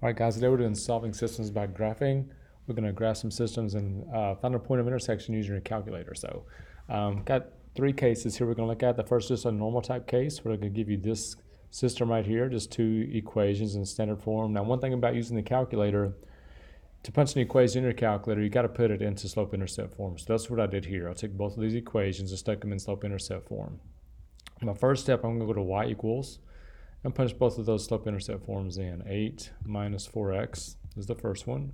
All right, guys, today we're doing solving systems by graphing. We're going to graph some systems and find a point of intersection using your calculator. So, got three cases here we're going to look at. The first is a normal type case. We're going to give you this system right here, just two equations in standard form. Now, one thing about using the calculator, to punch an equation in your calculator, you got to put it into slope-intercept form. So that's what I did here. I took both of these equations and stuck them in slope-intercept form. My first step, I'm going to go to y equals and punch both of those slope-intercept forms in. 8 minus 4x is the first one.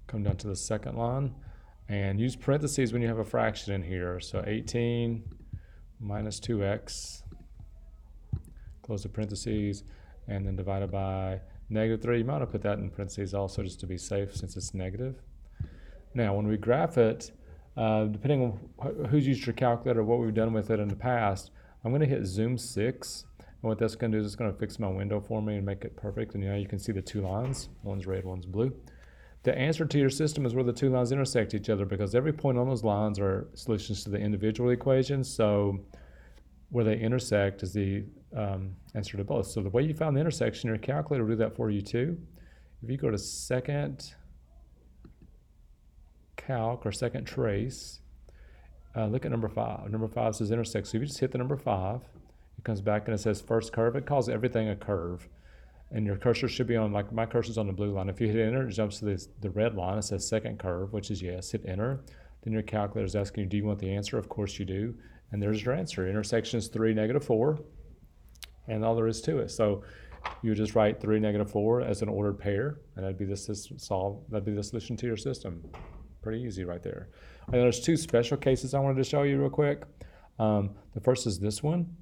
Come down to the second line and use parentheses when you have a fraction in here. So 18 minus 2x, close the parentheses, and then divided by negative 3. You might have put that in parentheses also just to be safe since it's negative. Now, when we graph it, depending on who's used your calculator, what we've done with it in the past, I'm going to hit zoom 6. And what that's going to do is it's going to fix my window for me and make it perfect. And now you can see the two lines. One's red, one's blue. The answer to your system is where the two lines intersect each other, because every point on those lines are solutions to the individual equations. So where they intersect is the answer to both. So the way you found the intersection, your calculator will do that for you too. If you go to second calc or second trace, look at number 5. Number 5 says intersect. So if you just hit the number 5, it comes back and it says first curve. It calls everything a curve. And your cursor should be on, like my cursor's on the blue line. If you hit enter, it jumps to the red line. It says second curve, which is yes. Hit enter. Then your calculator is asking you, do you want the answer? Of course you do. And there's your answer. Intersection is 3, negative 4. And all there is to it. So you just write 3, negative 4 as an ordered pair. And that'd be the solution to your system. Pretty easy right there. And there's two special cases I wanted to show you real quick. The first is this one.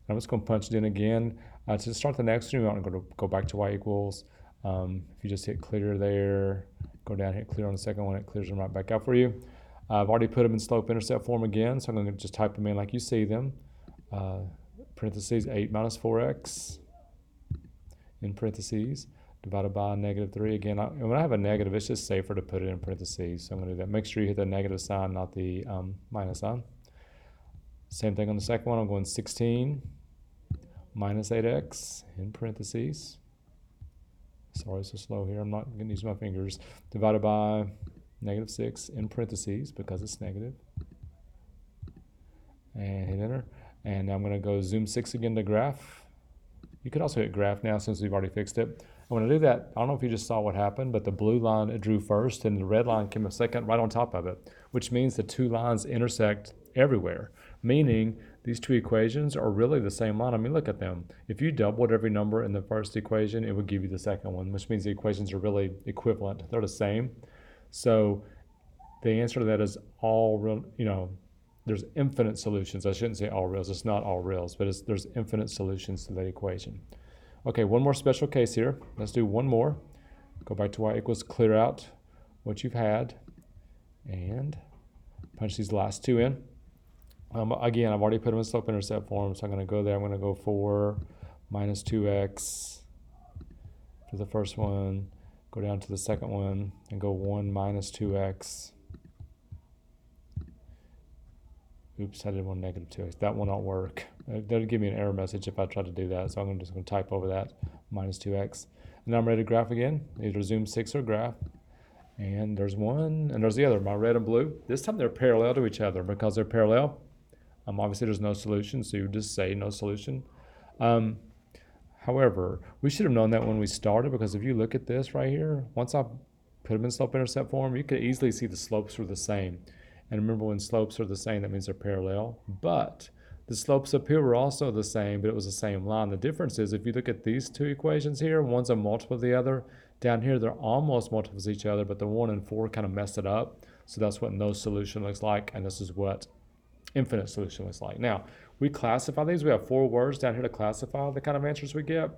I'm just going to punch it in again. To start the next one, you want to go back to y equals. If you just hit clear there, go down, hit clear on the second one, it clears them right back out for you. I've already put them in slope-intercept form again, so I'm going to just type them in like you see them. Parentheses 8 minus 4x in parentheses, divided by negative 3. Again, when I have a negative, it's just safer to put it in parentheses, so I'm going to do that. Make sure you hit the negative sign, not the minus sign. Same thing on the second one. I'm going 16 minus 8x in parentheses. Sorry, so slow here. I'm not going to use my fingers. Divided by negative 6 in parentheses because it's negative. And hit enter. And now I'm going to go zoom 6 again to graph. You could also hit graph now since we've already fixed it. I'm going to do that. I don't know if you just saw what happened, but the blue line it drew first and the red line came a second right on top of it, which means the two lines intersect everywhere, meaning these two equations are really the same line. I mean, look at them. If you doubled every number in the first equation, it would give you the second one, which means the equations are really equivalent. They're the same. So the answer to that is all real, there's infinite solutions. I shouldn't say all reals. It's not all reals, but there's infinite solutions to that equation. Okay, one more special case here. Let's do one more. Go back to y equals, clear out what you've had, and punch these last two in. Again, I've already put them in slope-intercept form, so I'm going to go there. I'm going to go 4 minus 2x for the first one, go down to the second one, and go 1 minus 2x. Oops, I did one negative 2x. That will not work. That'll give me an error message if I try to do that, so I'm just going to type over that, minus 2x. And now I'm ready to graph again, either zoom 6 or graph. And there's one, and there's the other, my red and blue. This time they're parallel to each other. Because they're parallel, obviously there's no solution, so you would just say no solution. However, we should have known that when we started, because if you look at this right here, once I put them in slope-intercept form, you could easily see the slopes were the same. And remember, when slopes are the same, that means they're parallel. But the slopes up here were also the same, but it was the same line. The difference is if you look at these two equations here, one's a multiple of the other. Down here, they're almost multiples of each other, but the 1 and 4 kind of messed it up. So that's what no solution looks like, and this is what infinite solution looks like. Now, we classify these. We have 4 words down here to classify the kind of answers we get.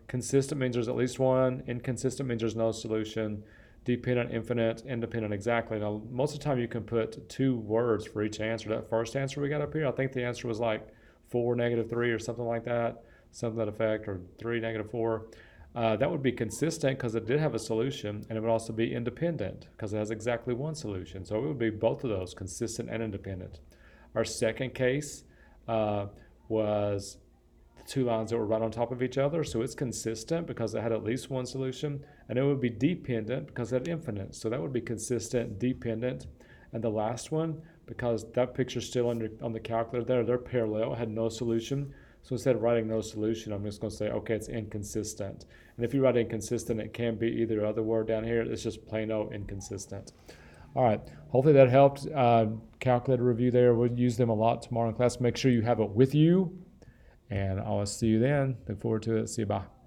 Consistent means there's at least one. Inconsistent means there's no solution. Dependent, infinite, independent, exactly. Now, most of the time you can put 2 words for each answer. That first answer we got up here, I think the answer was like 4, negative 3 or something like that, something to that effect, or 3, negative 4. That would be consistent because it did have a solution, and it would also be independent because it has exactly one solution. So it would be both of those, consistent and independent. Our second case was two lines that were right on top of each other, so it's consistent because it had at least one solution, and it would be dependent because it had infinite, so that would be consistent, dependent. And the last one, because that picture's still on the calculator there, they're parallel, had no solution. So instead of writing no solution, I'm just going to say, okay, it's inconsistent. And if you write inconsistent, it can be either other word down here. It's just plain old inconsistent. All right, hopefully that helped. Calculator review there. We'll use them a lot tomorrow in class. Make sure you have it with you. And I'll see you then. Look forward to it. See you. Bye.